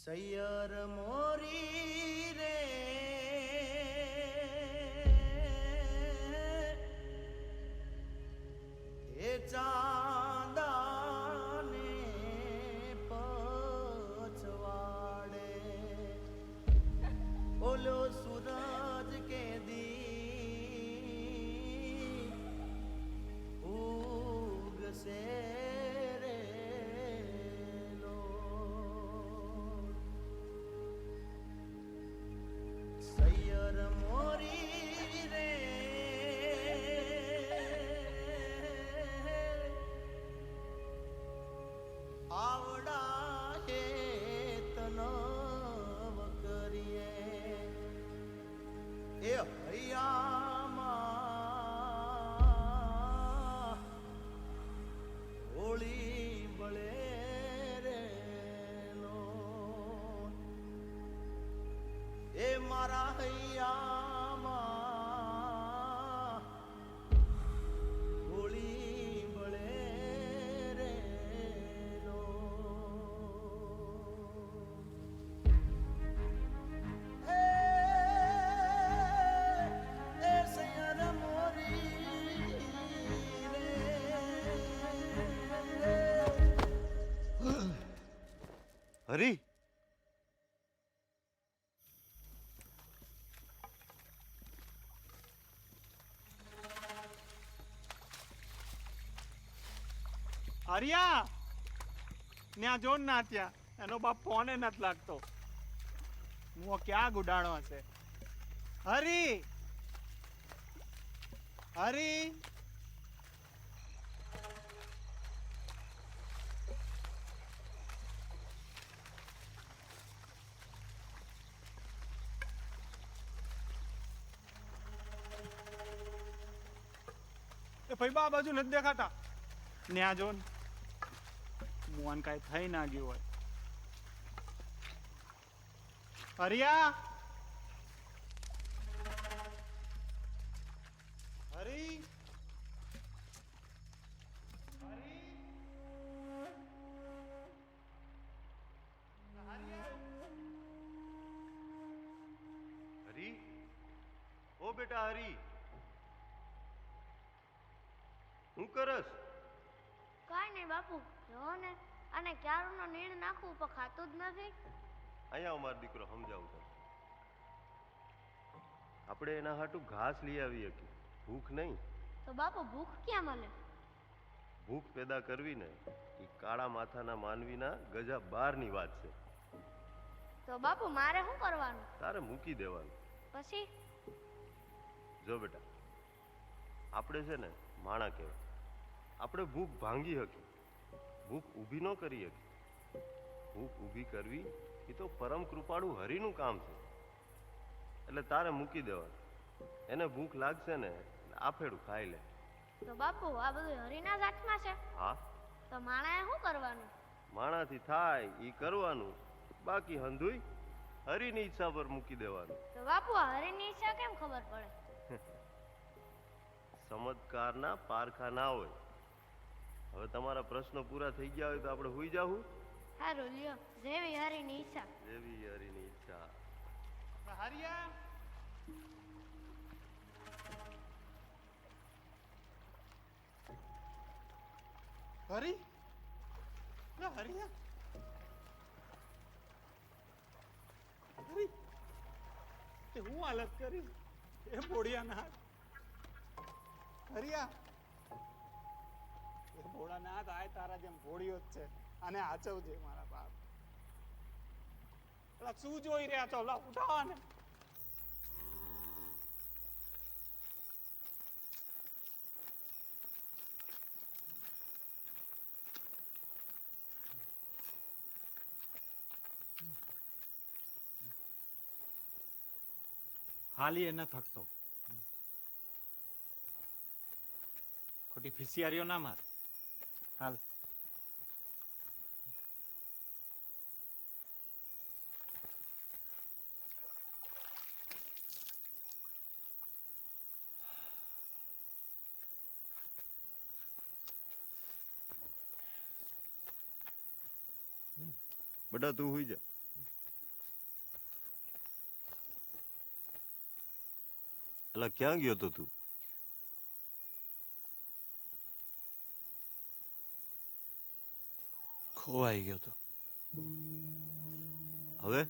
સૈયર મોરી રે એ ચાંદાને પછવાડે ઓલો સૂરજ કે દી ઉગશે રે લો સૈયર મોરી રે આવડા હેતનવ કરીએ એ હૈયામાં હોળી બળે રે લો એ મારા હૈયામાં હોળી બળે રે લો એ સૈયર મોરી હરી હરિયા ત્યાં જોન ના ત્યાં એનો બાપ ફોને નથી લાગતો. હું ક્યાં ગુડાણો હશે? હરી હરી એ ભાઈ બા બાજુ નથી દેખાતા. ન્યા જો મોહન કાંઈ થઈ ના ગયું હોય. હરિયા હરી હરી હરી ઓ બેટા હરી શું કરસ? કાંઈ નહીં બાપુ, જો ને અને ક્યારનો નીણ નાખવું પણ ખાતું જ નથી. અહીંયા અમારો દીકરો સમજાવું તને. આપણે એના હાટું ઘાસ લઈ આવીએ કે ભૂખ નહીં. તો બાપુ ભૂખ ક્યાં મળે? ભૂખ પેદા કરવી ને એ કાળા માથાના માનવીના ગજા બારની વાત છે. તો બાપુ મારે શું કરવાનું? તારે મૂકી દેવાનું. પછી જો બેટા, આપણે છે ને માણા કહેવાય. આપણે ભૂખ ભાંગી શકી, ભૂખ ઊભી ન કરી શકી. ભૂખ ઊભી કરવી એ તો પરમ કૃપાળુ હરિનું કામ છે. એટલે તારે મૂકી દેવાનું. એને ભૂખ લાગશે ને આફેડું ખાઈ લે. તો બાપુ આ બધું હરીના જ હાથમાં છે. હા, તો માણાએ શું કરવાનું? માણાથી થાય એ કરવાનું, બાકી હંધુય હરિની ઈચ્છા પર મૂકી દેવાનું. તો બાપુ આ હરીની ઈચ્છા કેમ ખબર પડે? ચમત્કારના પારખા ના હોય. હવે તમારા પ્રશ્નો પૂરા થઈ ગયા હોય તો આપણે હુઈ જાવું. સારું લ્યો, જેવી હરીની ઈચ્છા. જેવી હરિની ઈચ્છા. હરિયા હરી હરિયા હરી તે હું હાલત કરી એ બોડિયા ના હરિયા એ ભોળા ના આય તારા જેમ ભોળિયો જ છે અને આચવજે મારા બાપ. પેલા શું જોઈ રહ્યા છો? લા ઉઠાવા ને. હાલી એ ન થકતો. ખોટી ફિસિયારીઓ ના માર. હાલ બેટા તું હુઈ જા. અલા ક્યાં ગયો તો તું? ખોવાઈ ગયો તો. હવે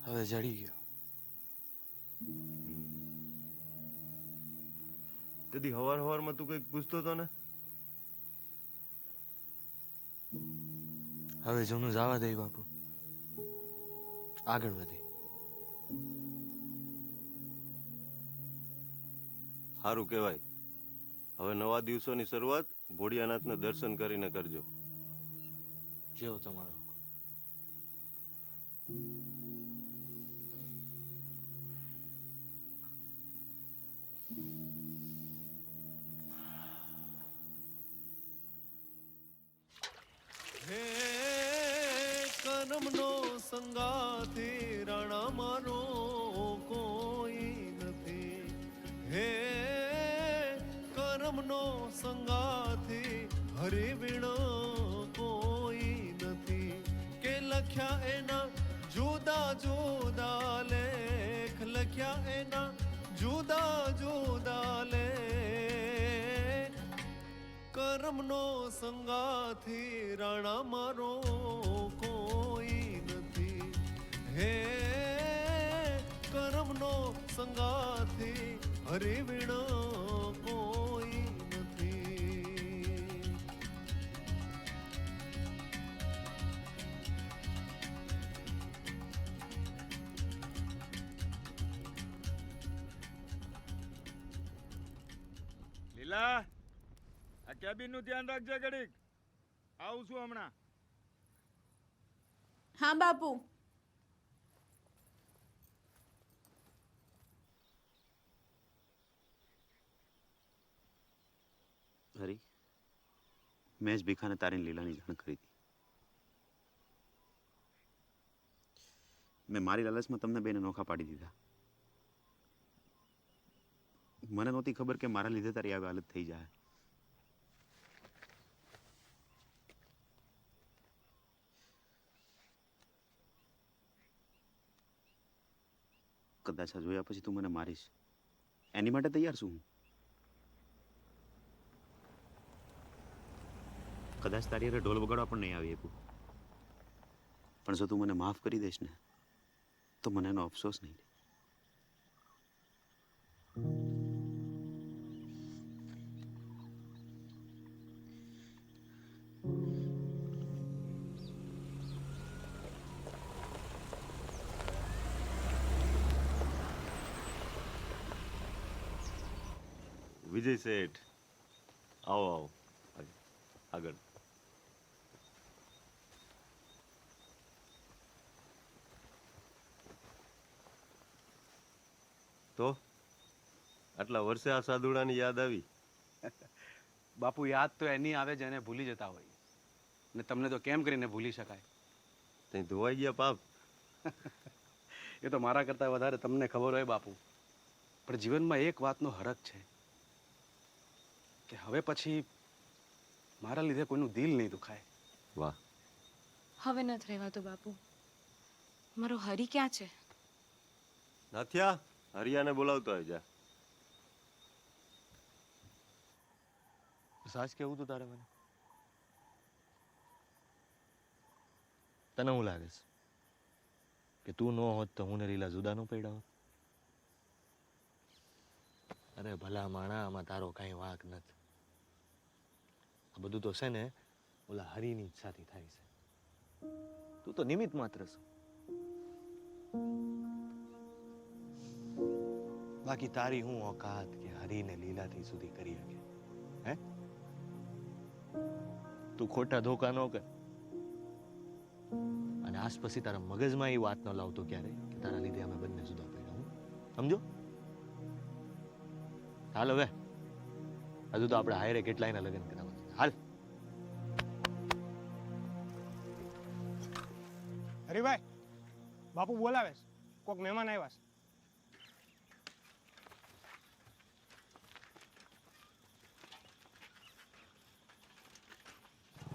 હવે જડી ગયો. તેથી હવારમાં તું કંઈક પૂછતો હતો ને? હવે જૂનું જવા દે બાપુ, આગળ વધી. સારું કહેવાય. હવે નવા દિવસોની શરૂઆત ભોળિયાનાથના દર્શન કરીને કરજો. જેવો તમારો હુકમ. હે કરમનો સંગાથી રાણા મારો કોઈ નથી. હે કરમનો સંગાથી હરી વીણો કોઈ નથી. કે લખ્યા એના જુદા જુદા લેખ, લખ્યા એના જુદા જુદા લેખ. કરમનો સંગાથી રાણા મારો કોઈ નથી. હે કરમનો સંગાથી હરી વીણો કોઈ નથી. લીલા, આ કેબિન નું ધ્યાન રાખજે ઘડીક. આવું છું હમણાં. હા બાપુ. હરી, મેં જ ભીખાને તારી લીલાની જાણ કરી હતી. મેં મારી લાલચમાં તમને બેને નોખા પાડી દીધા. મને નહોતી ખબર કે મારા લીધે તારી આવી હાલત થઈ જાય. કદાચ આ જોયા પછી તું મને મારીશ, એની માટે તૈયાર છું હું. કદાચ તારી હારે ઢોલ વગાડવા પણ નહીં આવી શકું, પણ જો તું મને માફ કરી દઈશ ને તો મને એનો અફસોસ નહીં રહે. વિજય શેઠ, આવો આવો, આગળ. તો આટલા વર્ષે આ સાધુડાની યાદ આવી? બાપુ, યાદ તો એની આવે જેને ભૂલી જતા હોય, ને તમને તો કેમ કરીને ભૂલી શકાય? તઈ ધોવાઈ ગયા પાપ. એ તો મારા કરતાં વધારે તમને ખબર હોય બાપુ. પણ જીવનમાં એક વાતનો હરખ છે કે હવે પછી મારા લીધે કોઈનું દિલ નહીં દુખાય. વાહ. હવે નથી રહેવાતું બાપુ. મારો હરી ક્યાં છે? નાથિયા, હરિયાને બોલાવતો હોય જા. સાચ કેવું તું તારે મને? તને હું લાગે છે કે તું ન હોત તો હું ને લીલા જુદા ન પડ્યા હોત? અરે ભલા માણા, આમાં તારો કાંઈ વાંક નથી. આ બધું તો છે ને ઓલા હરીની ઈચ્છાથી થાય છે. તું તો નિમિત્ત માત્ર છે. બાકી તારી હું ઓકાત કે હરીને લીલાથી સુધી કરી શકે? હે? તું ખોટા ધોકા ન કર. અને આજ પછી તારા મગજમાં એ વાત ન લાવતો ક્યારે કે તારા લીધે અમે બંને જુદા પડ્યા. હું સમજો? હાલ હવે, હજુ તો આપણે હાયરે કેટલાયના લગ્ન કરાવવા છે. હાલ. હરીભાઈ, બાપુ બોલાવે છે. કોક મહેમાન આવ્યા છે.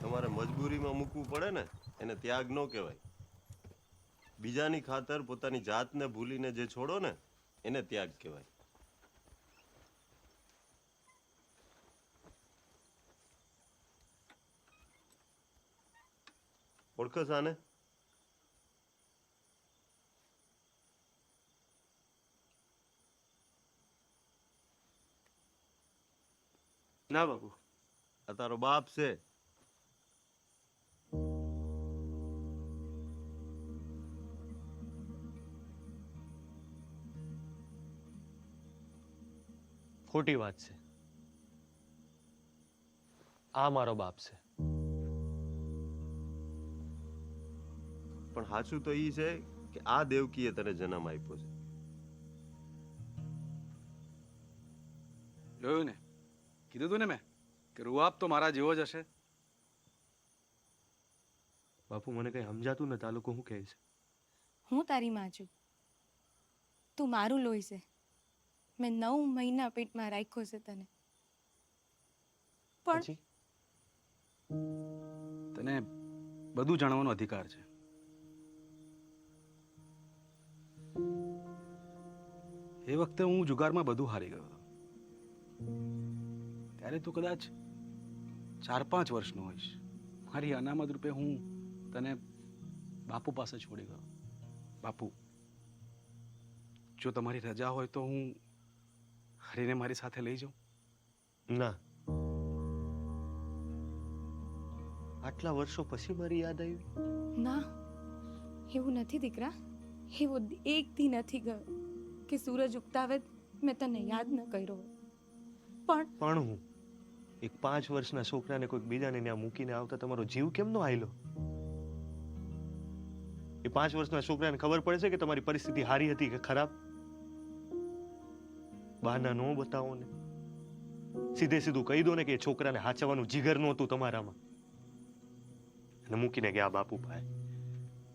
તમારે મજબૂરીમાં મૂકવું પડે ને એને ત્યાગ ન કહેવાય. બીજાની ખાતર પોતાની જાતને ભૂલીને જે છોડો ને એને ત્યાગ કહેવાય. ઓળખસ આને? ના બાપુ. આ તારો બાપ છે. ખોટી વાત છે. આ મારો બાપ છે. પણ સાચું તો ઈ છે કે આ દેવકીએ તને જન્મ આપ્યો છે. જોયું ને, કીધું તું ને મેં કે રૂઆબ તો મારા જેવો જ હશે. બાપુ મને કઈ સમજાતું નથી. આ લોકો શું કહે છે? હું તારી માં છું, તું મારું લોહી છે. મેં 9 મહિના પેટમાં રાખ્યો છે તને. પણ પછી તને બધું જાણવાનો અધિકાર છે. એ વખતે હું જુગારમાં બધું હારી ગયો હતો. ત્યારે તું કદાચ 4-5 વર્ષનો હોઈશ. મારી અનામત રૂપે હું તને બાપુ પાસે છોડી ગયો. બાપુ, જો તમારી રજા હોય તો હું હરીને મારી સાથે લઈ જાઉં. ના, આટલા વર્ષો પછી મારી યાદ આવી? ના, એવું નથી દીકરા. એવો એક દી નથી ગયો કે સૂરજ ઉગતા આવે મેં તને યાદ ન કર્યો. પણ હું એક 5 વર્ષના છોકરાને કોઈક બીજાને ત્યાં મૂકીને આવતા તમારો જીવ કેમ નો હાલ્યો? એ 5 વર્ષના છોકરાને ખબર પડે છે કે તમારી પરિસ્થિતિ સારી હતી કે ખરાબ? બહાના નો બતાવો ને, સીધે સીધું કહી દો ને કે એ છોકરાને હાચવવાનું જીગર નહોતું તમારામાં. અને મૂકીને ગયા બાપુ પાસે.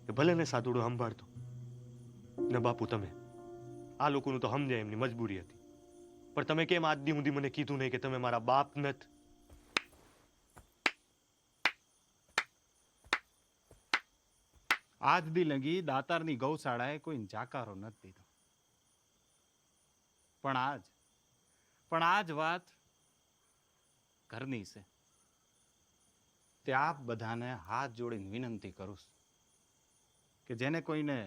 એ ભલે ને સાતુડો સંભાળતો ને બાપુ તમે આ લોકોનું તો સમજાય એમની મજબૂરી હતી. પણ તમે કેમ આજ દી સુધી મને કીધું નહીં કે તમે મારા બાપ નથ? આજ દી લગી દાતારની ગૌશાળાએ કોઈ જાકારો નથી દીધો. પણ આજ વાત ઘરની છે. તે આપ બધાને હાથ જોડીને વિનંતી કરું છું કે જેને કોઈને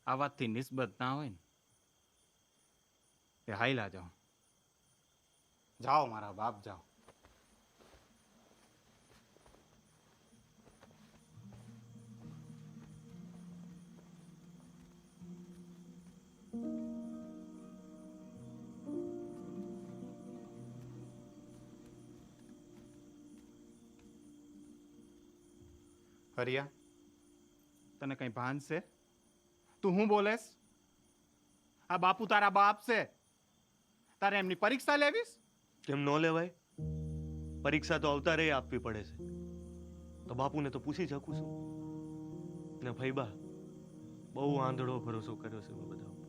આ વાતથી નિસ્બત ના હોય ને તે હાઈલા જાઓ. જાઓ મારા બાપ, જાઓ. હરિયા, તને કઈ ભાન છે? તું હું બોલેસ? આ બાપુ તારા બાપ છે. તારે એમની પરીક્ષા લેવીશ? કેમ નો લેવાય? પરીક્ષા તો અવતારે આપવી પડે છે. તો બાપુને તો પૂછી શકું છું ને. ભાઈબા, બહુ આંધળો ભરોસો કર્યો છે મેં બધા ઉપર.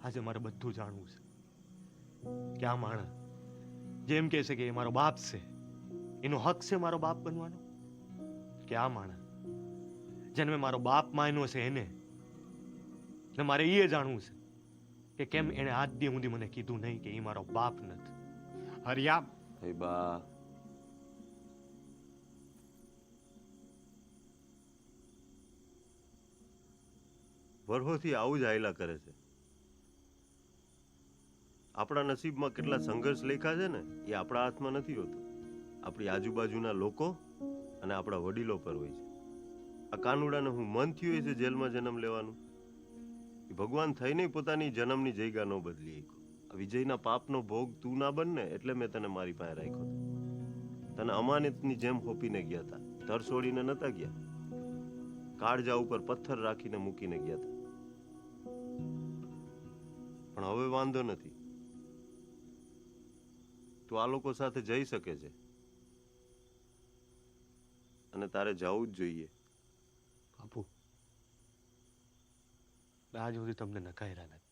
આજે મારે બધું જાણવું છે કે આ માણસ જેમ કહે છે કે એ મારો બાપ છે, એનો હક છે મારો બાપ બનવાનો? કે આ માણસ જેને મેં મારો બાપ માન્યો છે એને ને મારે એ જાણવું છે કે કેમ એને આજ દી સુધી મને કીધું નહીં કે એ મારો બાપ નથી? હરિયા, ભાઈ બા, વર્ષોથી આવું જ હાયલા કરે છે. આપણા નસીબમાં કેટલા સંઘર્ષ લેખા છે ને એ આપણા હાથમાં નથી હોતું. આપણી આજુબાજુના લોકો અને આપણા વડીલો પર હોય છે. આ કાનુડાને હું મન થયું છે જેલમાં જન્મ લેવાનું. એ ભગવાન થઈને પોતાની જન્મની જગ્યા ન બદલી શક્યો. આ વિજયના પાપનો ભોગ તું ના બન ને એટલે મેં તને મારી પાસે રાખ્યો હતો. તને અમાનતની જેમ હોપીને ગયા હતા. ધર છોડીને નતા ગયા. કાળજા ઉપર પથ્થર રાખીને મૂકીને ગયા હતા. પણ હવે વાંધો નથી. તું આ લોકો સાથે જઈ શકે છે અને તારે જવું જ જોઈએ. બાપુ, આજ સુધી તમને નકાર્યા નથી.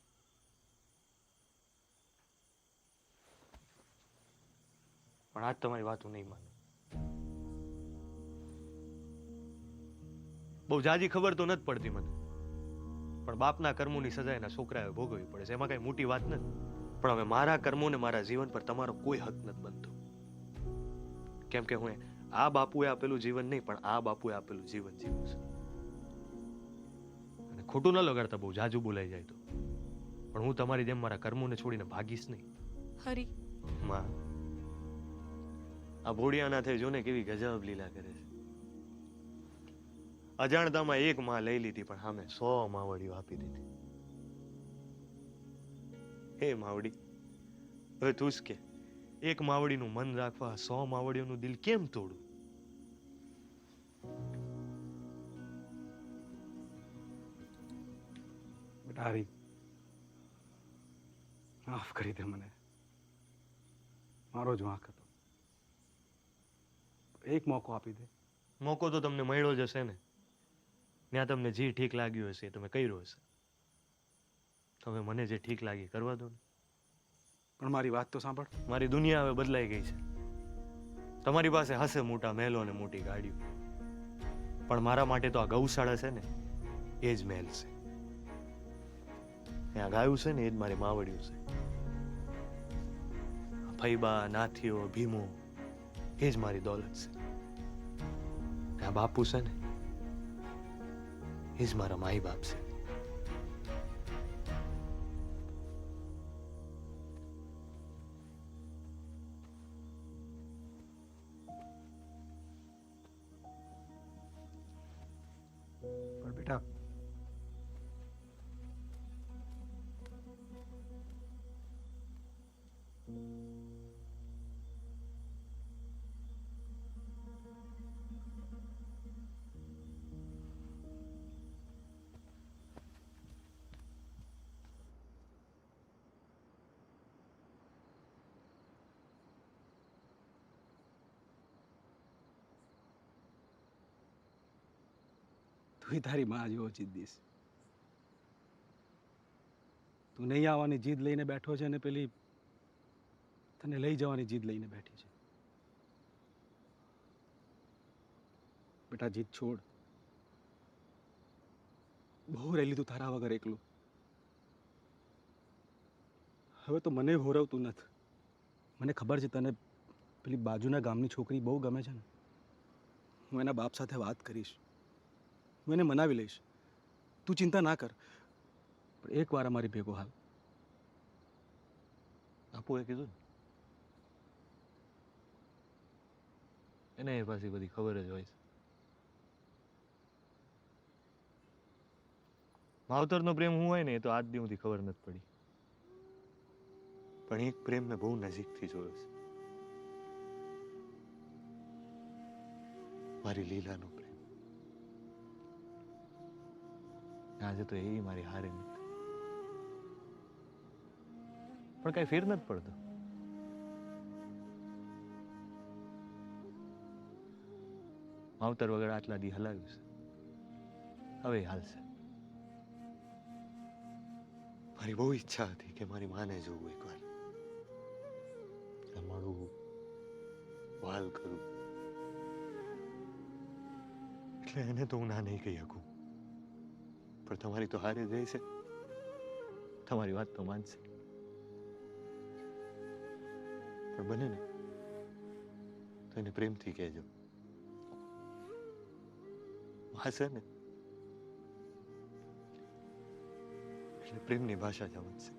પણ આજ તમારી વાતો નહીં માનું. બહુ જાજી ખબર તો નથી પડતી મને, પણ બાપના કર્મોની સજા એના છોકરાએ ભોગવવી પડે છે, એમાં કઈ મોટી વાત નથી. પણ હવે મારા કર્મોને મારા જીવન પર તમારો કોઈ હક નથી બનતો, કેમ કે હું આ બાપુએ આપેલું જીવન નહીં, પણ આ બાપુએ આપેલું જીવન જીવું છું. અને ખોટું ન લગાડતા, બહુ જાજુ બોલાઈ જાય તો, પણ હું તમારી જેમ મારા કર્મોને છોડીને ભાગીશ નહીં. હરી, માં, આ ભોળિયાના થઈ જોને કેવી ગજબ લીલા કરે છે. અજાણતામાં એક માં લઈ લીધી, પણ સામે 100 માવડીઓ આપી દીધી. હે માવડી, હવે તું જ કે, એક માવડીનું મન રાખવા 100 માવડીઓનું દિલ કેમ તોડું? બેટા હરી, માફ કરી દે મને, મારો જ વાંક હતો. એક મોકો આપી દે. મોકો તો તમને મળ્યો જ હશે ને, ત્યાં તમને જે ઠીક લાગ્યું હશે એ તમે કર્યું હશે. હવે મને જે ઠીક લાગી કરવા દો ને. પણ મારી વાત તો સાંભળ. મારી દુનિયા હવે બદલાઈ ગઈ છે. તમારી પાસે હશે મોટા મહેલો અને મોટી ગાડીઓ, પણ મારા માટે તો આ ગૌશાળા છે ને એ જ મહેલ છે. ત્યાં ગાયું છે ને એ જ મારી માવડિયું છે. ફૈબા, નાથીઓ, ભીમો એ જ મારી દોલત છે. આ બાપુ છે ને એ જ મારા માઈ બાપ છે. પણ બેટા, તું તારી માં જેવો જીદ્દીશ. તું નહીં આવવાની જીદ લઈને બેઠો છે ને પેલી તને લઈ જવાની જીદ લઈને બેઠી છે. બેટા જીદ છોડ. બહુ રહેલી તું તારા વગર એકલું. હવે તો મને હોરવતું નથી. મને ખબર છે તને પેલી બાજુના ગામની છોકરી બહુ ગમે છે ને. હું એના બાપ સાથે વાત કરીશ, હું એને મનાવી લઈશ. તું ચિંતા ના કર, પણ એક વાર અમારી ભેગો હાલ. બાપુએ કીધું ને, એને એ પાછી બધી ખબર જ હોય છે. માવતરનો પ્રેમ હું હોય ને એ તો આજ દી સુધી ખબર નથી પડી, પણ એક પ્રેમ મેં બહુ નજીકથી જોયો છે. મારી લીલાનો પ્રેમ. આજે તો એ મારી હારે નથી, પણ કઈ ફેર નથી પડતો. માવતર વગર આટલા દી હલાવ્યું છે, હવે હાલશે. મારી બહુ ઈચ્છા હતી કે મારી માને જોવું એકવાર, મળવું, વાલ કરું, એટલે એને તો હું ના નહીં કહી શકું. પણ તમારી તો હારે જાય છે, તમારી વાત તો માનશે. પણ બને ને તો એને પ્રેમથી કહેજો. હશે ને એટલે પ્રેમની ભાષા જ સમજશે.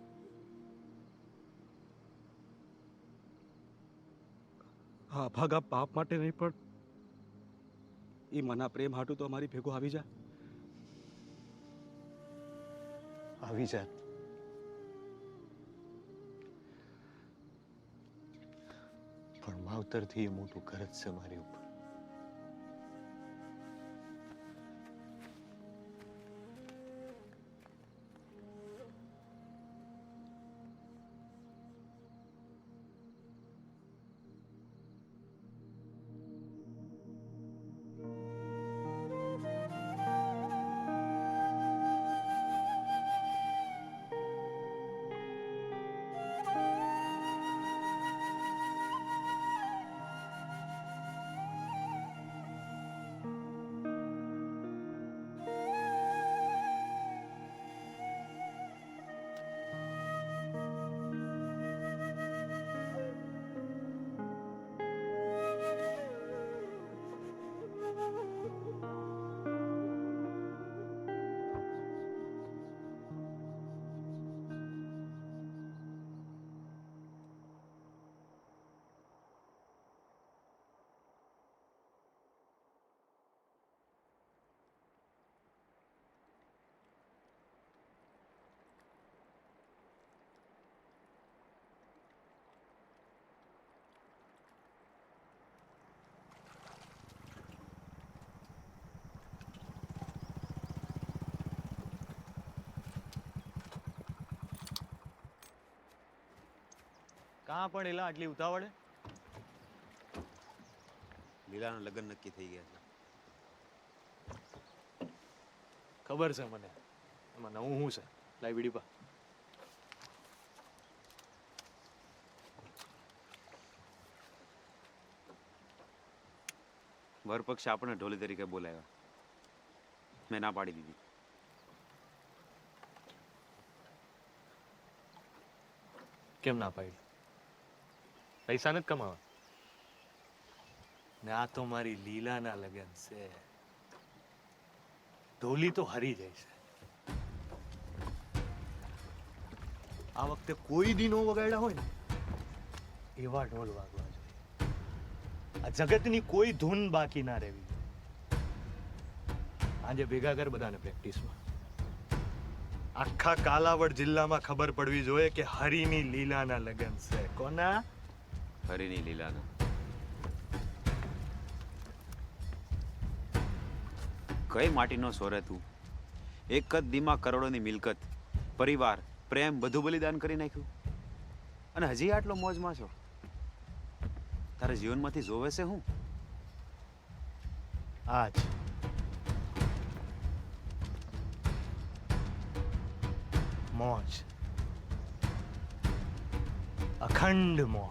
હા, ભાગા બાપ માટે નહીં, પણ એ મના પ્રેમ હાટું તો અમારી ભેગો આવી જા. આવી જાત. પણ માવતરથી એ મોટું કરજ છે મારી ઉપર. કાં પણ એલા આટલી ઉતાવળે? લીલાના લગ્ન નક્કી થઈ ગયા છે. ખબર છે મને. એમાં નવું શું છે? લાઈ બીડી પા. વરપક્ષે આપણને ઢોલી તરીકે બોલાવ્યા. મેં ના પાડી દીધી. કેમ ના પાડી? પૈસા નથી કમાવા. ને આ તો મારી લીલાના લગન છે. ઢોલી તો હરી જાય છે. આ વખતે કોઈ દી નો વગાડ્યા હોય ને એવા ઢોલ વાગવા જોઈએ. આ જગતની કોઈ ધૂન બાકી ના રહેવી. આજે ભેગા કર બધાને પ્રેક્ટિસમાં. આખા કાલાવડ જિલ્લામાં ખબર પડવી જોઈએ કે હરીની લીલાના લગન છે. કોના? હરીની લીલાના. કઈ માટીનો સોરે તું? એક જ દીમાં કરોડોની મિલકત, પરિવાર, પ્રેમ બધું બલિદાન કરી નાખ્યું અને હજી આટલો મોજમાં છો. તારા જીવનમાંથી જોવે છે હું? આજ મોજ, અખંડ મોજ.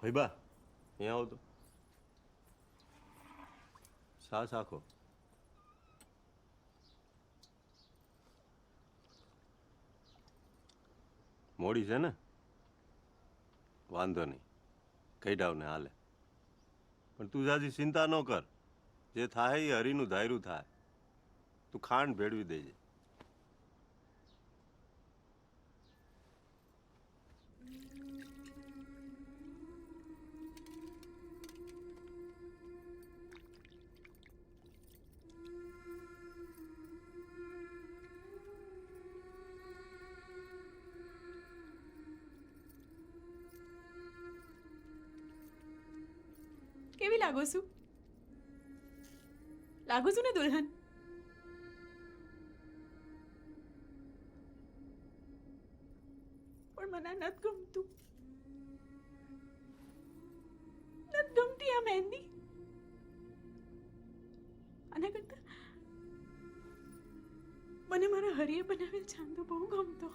ભાઈબા અહીંયા આવો તો. સાસ આખો. મોડી છે ને? વાંધો નહીં, કહી ડાવ ને હાલે. પણ તું જાજી ચિંતા ન કર. જે થાય એ હરીનું ધાયરું થાય. તું ખાંડ ભેળવી દેજે. કેવી લાગુ છું? લાગુ છું ને દુલ્હન? પણ મને નથી ગમતું. નથી ગમતી આ મહેંદી. આના કરતા મને મારા હરીએ બનાવેલ ચાંદો બહુ ગમતો.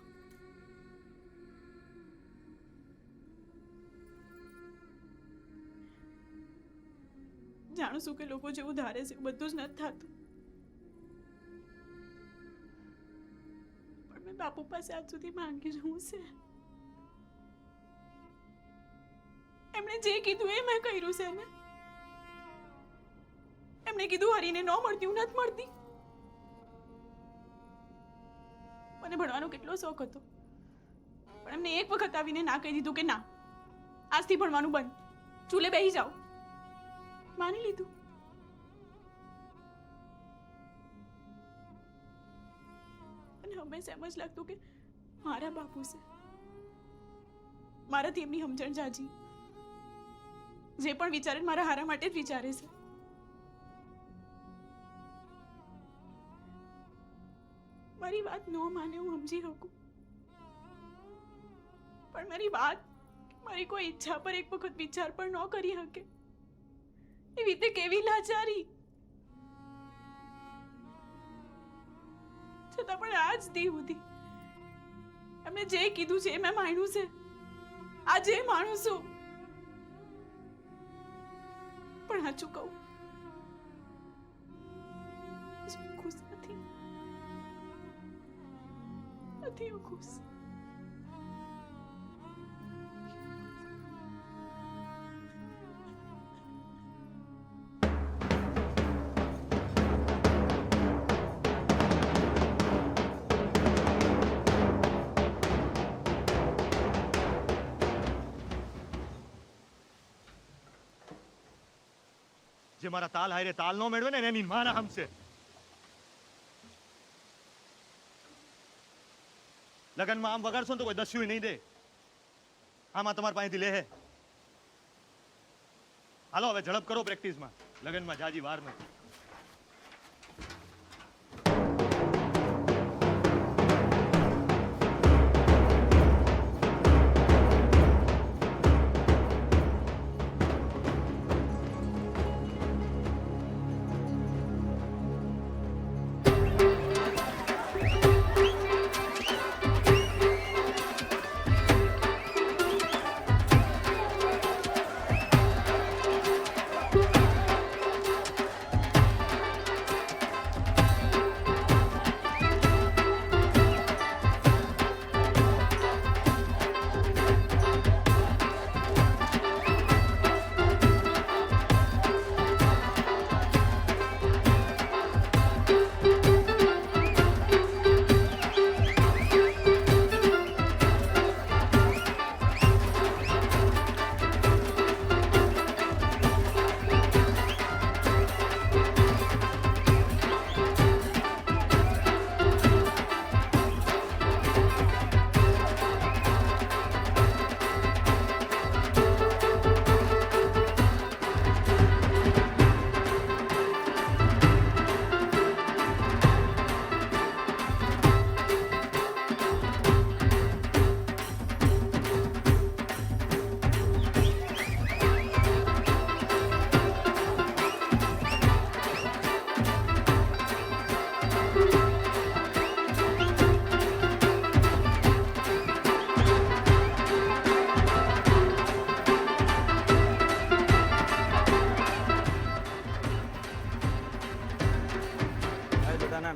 જાણું છું કે લોકો જેવું ધારે છે બધું જ નથી થતું, પણ મેં બાપુ પાસે આજ સુધી માંગ્યું શું છે? એમણે જે કીધું એ મેં કર્યું છે ને. એમણે કીધું હરીને ન મળતી હું નથી મળતી. મને ભણવાનો કેટલો શોખ હતો, પણ એમને એક વખત આવીને ના કહી દીધું કે ના, આજથી ભણવાનું બંધ, ચૂલે બેસી જાઓ. માની લીધું. અને હંમેશા એમ જ લાગતું કે મારા બાપુ છે, મારાથી એમની સમજણ જાજી. જે પણ વિચારે મારા હારા માટે જ વિચારે છે. મારી વાત ન માને હું સમજી શકું, પણ મારી વાત, મારી કોઈ ઈચ્છા પર એક વખત વિચાર પણ ન કરી શકે એવી રીતે કેવી લાચારી. છતાં પણ આજ દી સુધી એમણે જે કીધું છે મેં માન્યું છે. આજે માનું છું, પણ સાચું કહું ખુશ નથી. નથી હું ખુશ. જે મારા તાલ હારે તાલ નો મેળવે ને એની માના હમશે. લગનમાં આમ વગાડશો ને તો કોઈ દસ્યું નહીં દે. આમાં તમારા પાસેથી લે. હાલો હવે ઝડપ કરો પ્રેક્ટિસમાં. લગનમાં જાજી વાર નથી.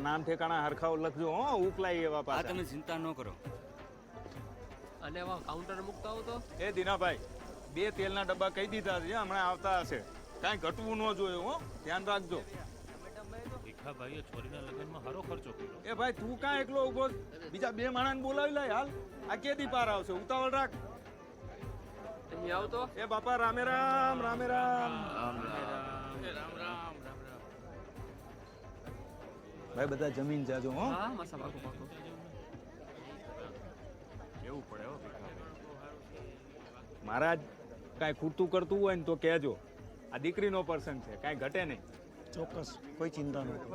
નામ ઠેકાણા હરખાઓ લખજો હો ઉકલાઈ એવા આ પાછા. તમે ચિંતા ન કરો. અને એમાં કાઉન્ટર મૂકતા હો તો એ દીનાભાઈ 2 તેલના ડબ્બા કહી દીધા છે હમણાં આવતા હશે. કાંઈ ઘટવું ન જોઈએ હો, ધ્યાન રાખજો. ભીખાભાઈએ છોરીના લગ્નમાં હારો ખર્ચો કર્યો. એ ભાઈ તું કાં એકલો ઉભો છે? બીજા 2 માણસને બોલાવી લાય હાલ. આ કેદી પાર આવશે? ઉતાવળ રાખ. અહીં આવતો એ બાપા રામે રામ રામે રામ. રામ રામ. ભાઈ બધા જમીન જાજો હો. હા મસા પાકો પાકો. કેવું પડે હો મહારાજ. કાંઈ ખૂટતું કરતું હોય ને તો કહેજો. આ દીકરીનો પર્સન છે, કાંઈ ઘટે નહીં. ચોક્કસ, કોઈ ચિંતા ન કરો.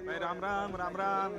ભાઈ રામ રામ રામ રામ.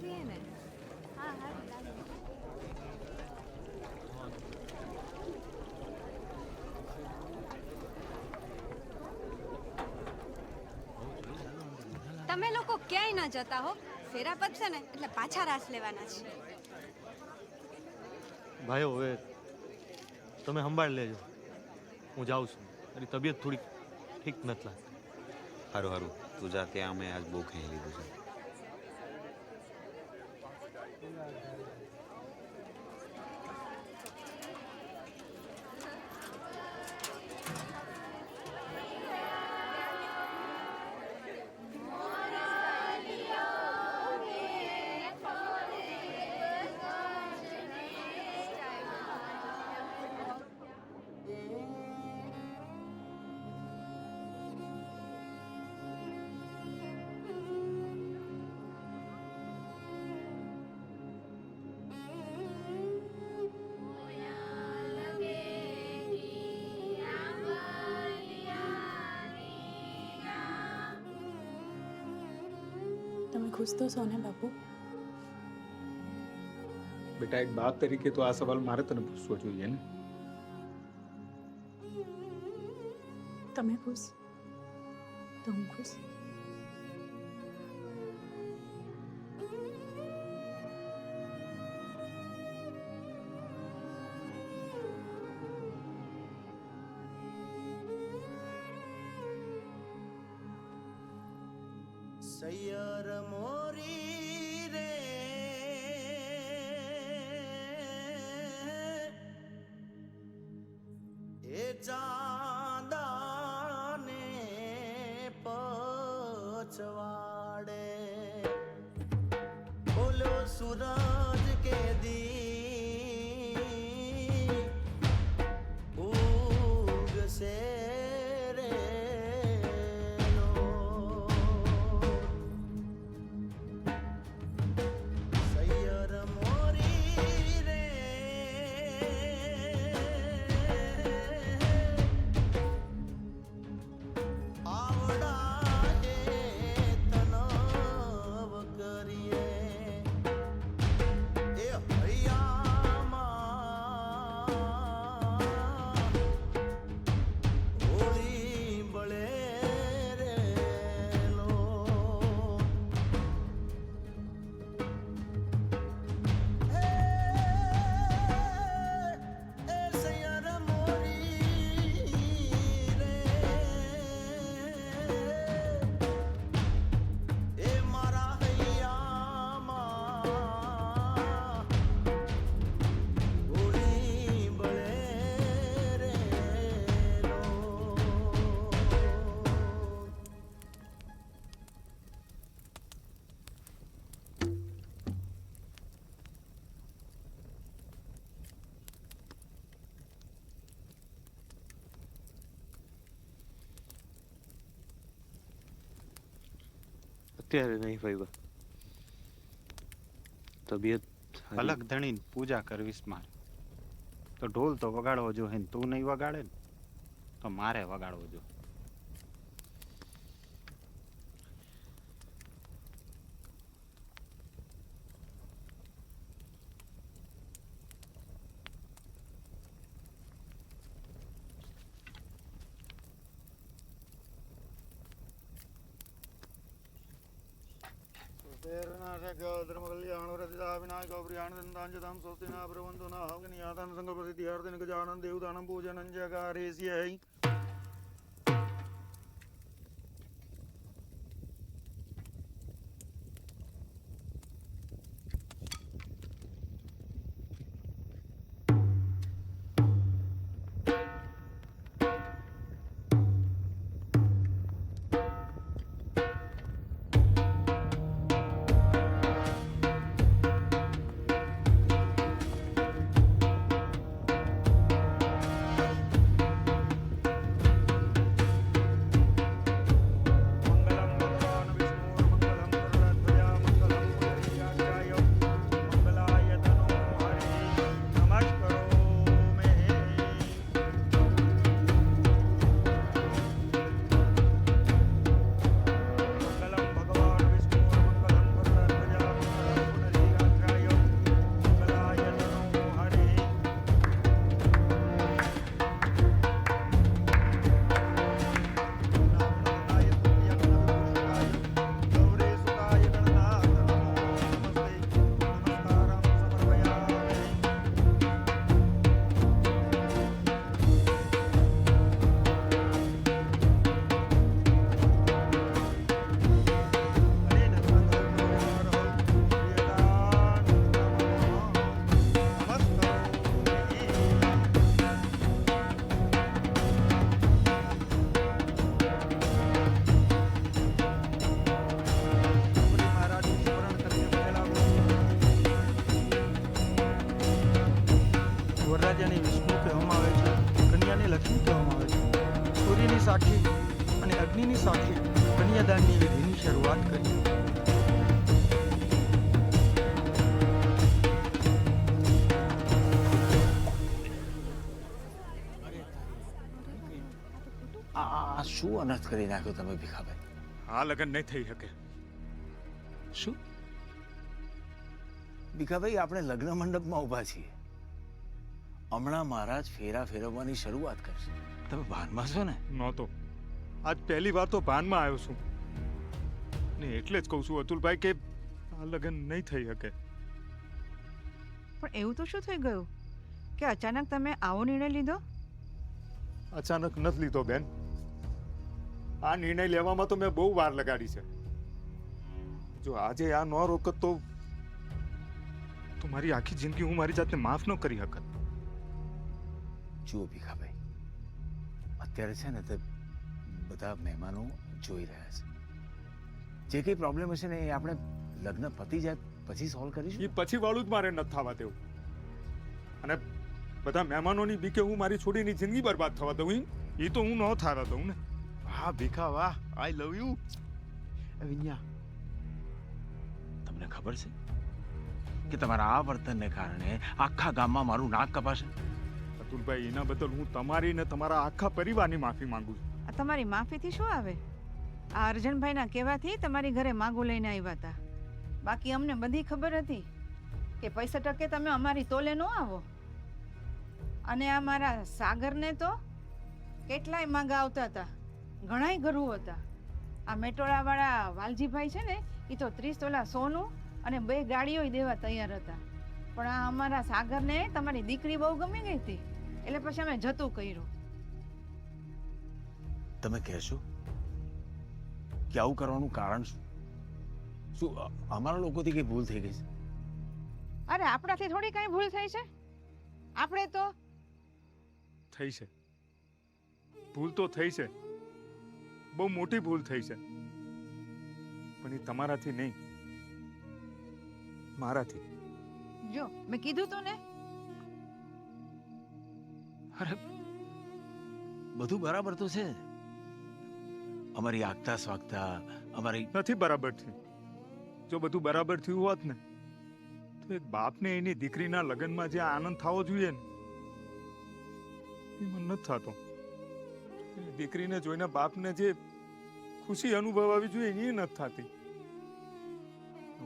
પહેરીએ ને. હા હારું લાગે. તમે લોકો ક્યાંય ન જતા હો. ફેરા પતશે ને એટલે પાછા રાસ લેવાના છે. ભાઈઓ હવે તમે સંભાળ લેજો, હું જાઉં છું. મારી તબિયત થોડી ઠીક નથી લાગતી. સારું સારું, તું જા, ત્યાં અમે આજ બહુ ખાઈ લીધું છે. તમે ખુશ તો છો ને બાપુ? બેટા, એક બાપ તરીકે તો આ સવાલ મારે તને પૂછવો જોઈએ ને. તમે ખુશ તો હું ખુશ. સૈયર મોરી રે એ ચાંદાને પછવાડે બોલો સૂરજ કે દી ઉગશે અત્યારે નહીં ભાઈ, તબિયત અલગ ધણીને પૂજા કરવીશ મારે તો ઢોલ તો વગાડવો જોઈએ ને તું નહીં વગાડે ને તો મારે વગાડવો જોઈએ. ધર્મ કલ્યાણ રતિદા વિનાયક પ્રિયાણ દંતાંજતામ સ્વસ્તિના પ્રવંતો ના હવનિયાતન સંગ પ્રસિદ્ધિયાર્થન ગજાનન દેવદાનમ પૂજનં જગારેસ્યૈ. કહેવામાં આવે છે. સૂર્યની સાક્ષી અને અગ્નિની સાક્ષી કન્યાદાનની વિધિની શરૂઆત કરી. આ શું અનર્થ કરી નાખ્યો તમે ભીખાભાઈ? આ લગ્ન નહીં થઈ શકે. શું ભીખાભાઈ, આપણે લગ્ન મંડપમાં ઊભા છીએ. હમણાં મહારાજ ફેરા ફેરવવાની શરૂઆત કરશે. તમે ભાનમાં છો ને? નહોતો. આજ પહેલી વાર તો ભાનમાં આવ્યો છું ને એટલે જ કહું છું અતુલભાઈ કે આ લગ્ન નહીં થઈ શકે. પણ એવું તો શું થઈ ગયું કે અચાનક તમે આવો નિર્ણય લીધો? અચાનક નથી લીધો બેન. આ નિર્ણય લેવામાં તો મેં બહુ વાર લગાડી છે. જો આજે આ ન રોકત તો મારી આખી જિંદગી હું મારી જાતને માફ ન કરી શકત. જુઓ ભીખાભાઈ, અત્યારે છે ને તે બધા મહેમાનો જોઈ રહ્યા છે. જે કંઈ પ્રોબ્લેમ હશે ને એ આપણે લગ્ન પતી જાય પછી સોલ્વ કરીશું. એ પછી વાળું જ મારે નથી થવા દેવું. અને બધા મહેમાનોની બીકે હું મારી છોડીની જિંદગી બરબાદ થવા દઉં એ તો હું ન થવા દઉં ને. વાહ ભીખા વાહ, આઈ લવ યુ. વિન્યા, તમને ખબર છે કે તમારા આ વર્તનને કારણે આખા ગામમાં મારું નાક કપાશે? અતુલભાઈ, એના બદલ હું તમારી ને તમારા આખા પરિવારની માફી માંગુ છું. આ તમારી માફીથી શું આવે? આ અર્જનભાઈના કહેવાથી તમારી ઘરે માગું લઈને આવ્યા હતા. બાકી અમને બધી ખબર હતી કે પૈસા ટકે તમે અમારી તોલે ન આવો. અને આ મારા સાગરને તો કેટલાય માગા આવતા હતા, ઘણાય ગરુ હતા. આ મેટોળાવાળા વાલજીભાઈ છે ને એ તો 30 તોલા સોનું અને 2 ગાડીઓ દેવા તૈયાર હતા. પણ આ અમારા સાગરને તમારી દીકરી બહુ ગમી ગઈ હતી એટલે પછી અમે જતું કર્યું. તમે કહેશો કે આવું કરવાનું કારણ શું? શું અમારા લોકોથી કઈ ભૂલ થઈ ગઈ છે? અરે આપણાથી થોડી કઈ ભૂલ થઈ છે? આપણે તો થઈ છે ભૂલ તો થઈ છે, બહુ મોટી ભૂલ થઈ છે. પણ એ તમારાથી નહીં, મારાથી. જો મેં કીધું તું ને. અરે બધું બરાબર તો છે. અમારી આગતા સ્વાગતા અમારી નથી બરાબર થયું. જો બધું બરાબર થયું હોત ને તો એક બાપને એની દીકરીના લગ્નમાં જે આનંદ થવો જોઈએ ને એ મને નથી થતો. દીકરીને જોઈને બાપને જે ખુશી અનુભવાવી જોઈએ એ નથી થતી.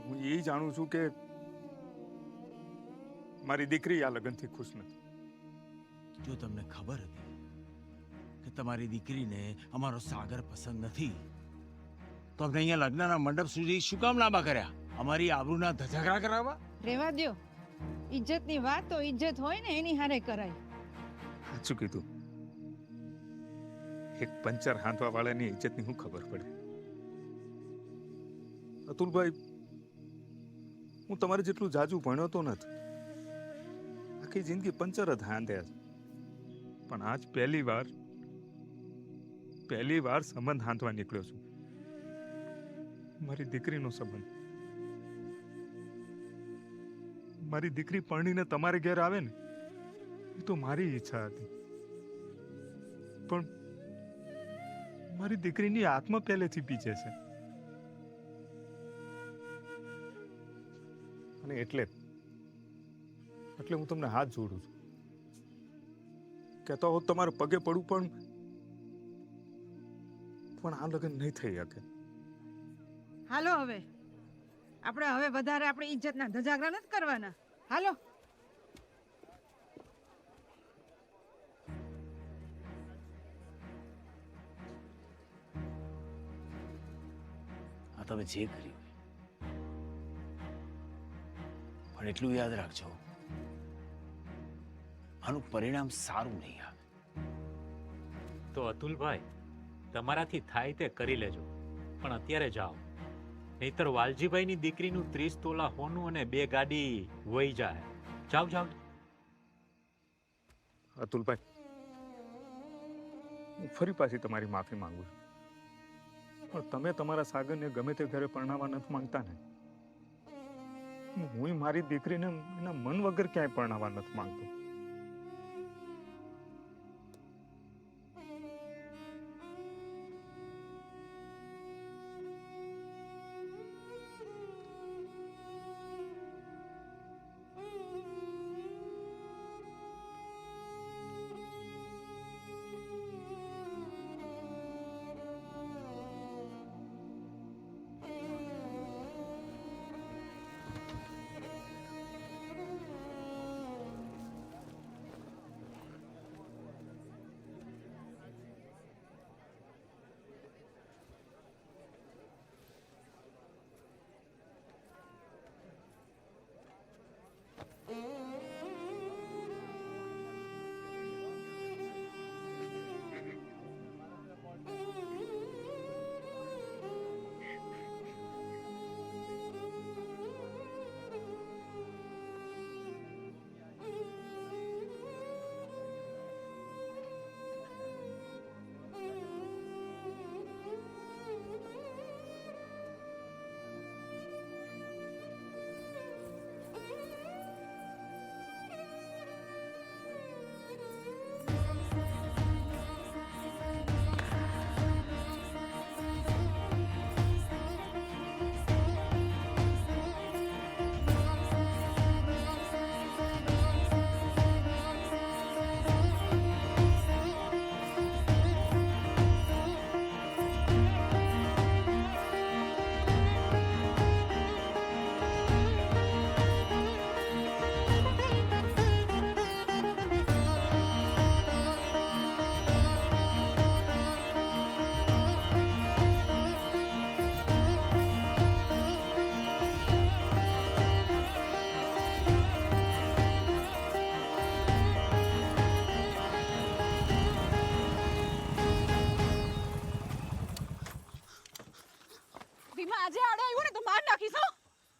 હું એ જાણું છું કે મારી દીકરી આ લગ્નથી ખુશ નથી. જો તમને ખબર હતી કે તમારી દીકરીને અમારો સાગર પસંદ નથી તો અમને અહીંયા લગ્નના મંડપ સુધી શું કામ લાંબા કર્યા? અમારી આબરૂના ધજાગરા કરાવવા? રેવા દ્યો. ઇજ્જતની વાત તો ઇજ્જત હોય ને એની હારે કરાય. સાચું કીધું. એક પંચર હાંધવા વાળાની ઇજ્જતની શું ખબર પડે? અતુલભાઈ, હું તમારે જેટલું જાજુ ભણ્યો તો નથી. આખી જિંદગી પંચર જ હાંધ્યા છે. પણ આજ પહેલી વાર સંબંધ હાંધવા નીકળ્યો છું. મારી દીકરીનો સંબંધ. મારી દીકરી પરણીને તમારે ઘેર આવે ને એ તો મારી ઈચ્છા હતી. પણ મારી દીકરીની આત્મા પહેલેથી પીછે છે. અને એટલે હું તમને હાથ જોડું છું. કહેતો હોત તમારે પગે પડું પણ આ લગ્ન નહીં થઈ શકે. હાલો હવે આપણે વધારે આપણી ઇજ્જતના ધજાગરા નથી કરવાના. હાલો. આ તમે જે કર્યું પણ એટલું યાદ રાખજો, આનું પરિણામ સારું નહીં આવે. તો અતુલભાઈ, તમારાથી થાય તે કરી લેજો, પણ અત્યારે જાઓ, નહીતર વાલજીભાઈની દીકરીનું 30 તોલા હોનું અને 2 ગાડી વહી જાય. જાઓ જાઓ. અતુલભાઈ, હું ફરી પાછી તમારી માફી માંગુ છું. પણ તમે તમારા સાગરને ગમે તે ઘરે પરણાવવા નથી માંગતા ને, હું મારી દીકરીને એના મન વગર ક્યાંય પરણાવવા નથી માંગતો.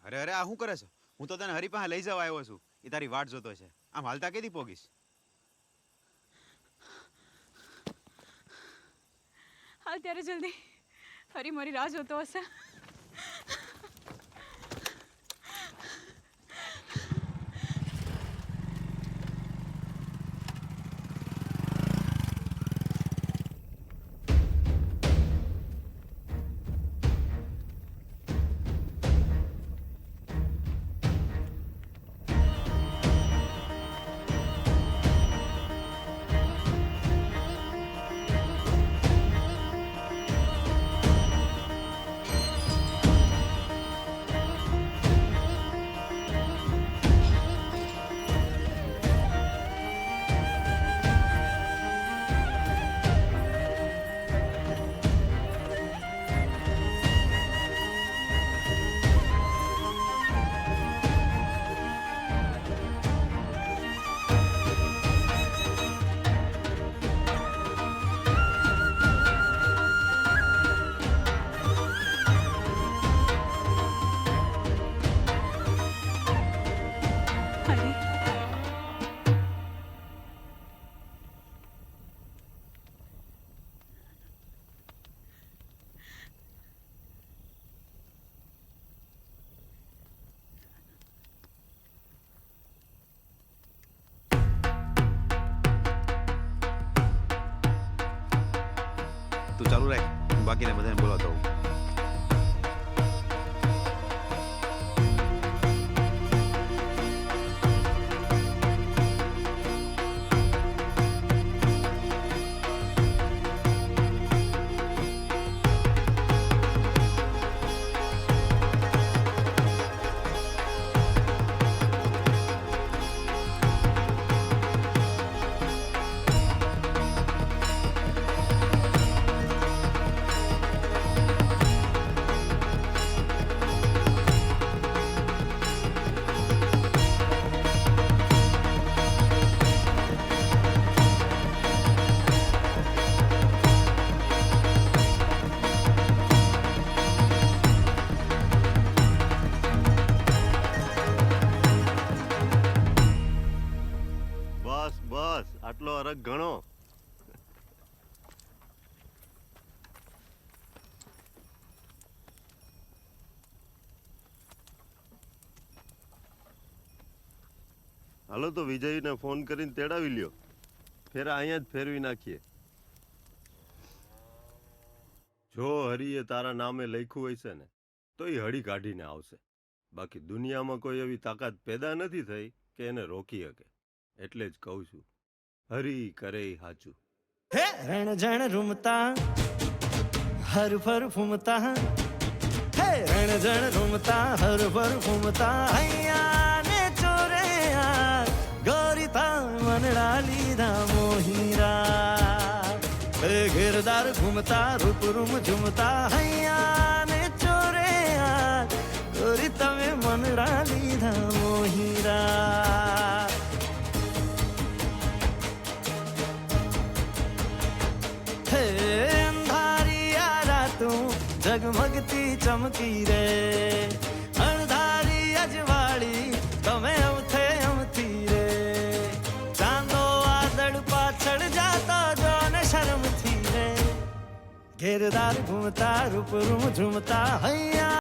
અરે અરે આ શું કરે છે? હું તો તને હરી પાસે લઈ જવા આવ્યો છું. એ તારી વાટ જોતો છે. આમ હાલતા કેદી પોગીશ? હાલ ત્યારે જલ્દી. હરી મારી રાહ જોતો હશે. તું ચાલુ રાખ, હું બાકીને બધાને બોલાવતો હોઉં. બસ બસ, આટલો અરગ ગણો. હાલો તો વિજયને ફોન કરીને તેડાવી લ્યો. ફેરા અહીંયા જ ફેરવી નાખીએ. જો હરીએ તારા નામે લખ્યું હોય છે ને તો એ હળી કાઢીને આવશે. બાકી દુનિયામાં કોઈ એવી તાકાત પેદા નથી થઈ કે એને રોકી શકે. એટલે જ કહું છું, હરી કરે હાચું. હે રણ જણ રૂમતા હર ફર ફૂમતા, હે રણ જણ રૂમતા હર ફર ફૂમતા, હૈયા ને ચોરે ગોરીતા મનડા લીધા મોહીરા, ઘેરદાર ઘૂમતા રૂપ રૂમ ઝૂમતા, હૈયા ને ચોરે ગોરી તમે મનડા લીધા મોહીરા. જગમગતી ચમકી રે અણધારી અજવાળી તમે અમથે અમથી રે, ચાંદો વાદળ પાછળ જાતા જો ને શરમથી રે, ઘેરદાર ઘૂમતા રૂપ રૂમ ઝૂમતા, હૈયા